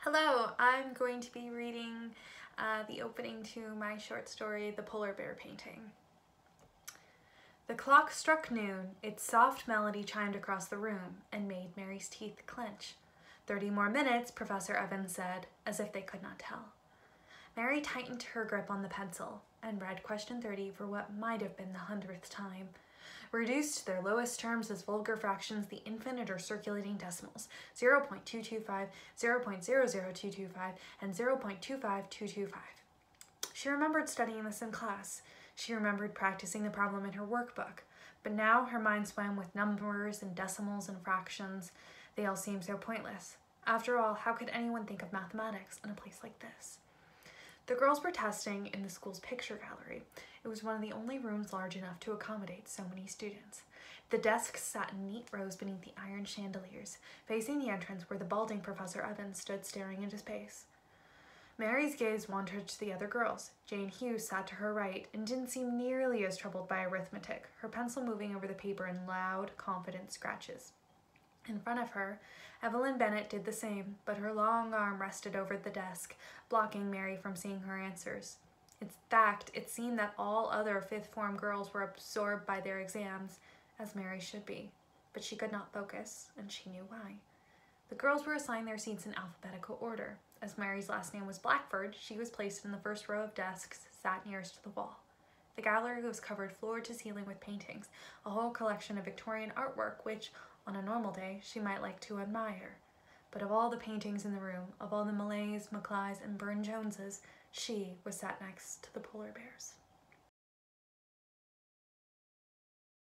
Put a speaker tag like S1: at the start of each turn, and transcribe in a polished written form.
S1: Hello, I'm going to be reading the opening to my short story, The Polar Bear Painting. The clock struck noon, its soft melody chimed across the room and made Mary's teeth clench. 30 more minutes, Professor Evans said, as if they could not tell. Mary tightened her grip on the pencil and read question 30 for what might have been the 100th time. Reduced to their lowest terms as vulgar fractions, the infinite or circulating decimals, 0.225, 0.00225, and 0.25225. She remembered studying this in class. She remembered practicing the problem in her workbook. But now her mind swam with numbers and decimals and fractions. They all seemed so pointless. After all, how could anyone think of mathematics in a place like this? The girls were testing in the school's picture gallery. It was one of the only rooms large enough to accommodate so many students. The desks sat in neat rows beneath the iron chandeliers, facing the entrance where the balding Professor Evans stood staring into space. Mary's gaze wandered to the other girls. Jane Hughes sat to her right and didn't seem nearly as troubled by arithmetic, her pencil moving over the paper in loud, confident scratches. In front of her, Evelyn Bennett did the same, but her long arm rested over the desk, blocking Mary from seeing her answers. In fact, it seemed that all other fifth-form girls were absorbed by their exams, as Mary should be. But she could not focus, and she knew why. The girls were assigned their seats in alphabetical order. As Mary's last name was Blackford, she was placed in the first row of desks, sat nearest to the wall. The gallery was covered floor to ceiling with paintings, a whole collection of Victorian artwork which, on a normal day, she might like to admire. But of all the paintings in the room, of all the Malays, Maclays, and Burne-Joneses, she was sat next to the polar bears.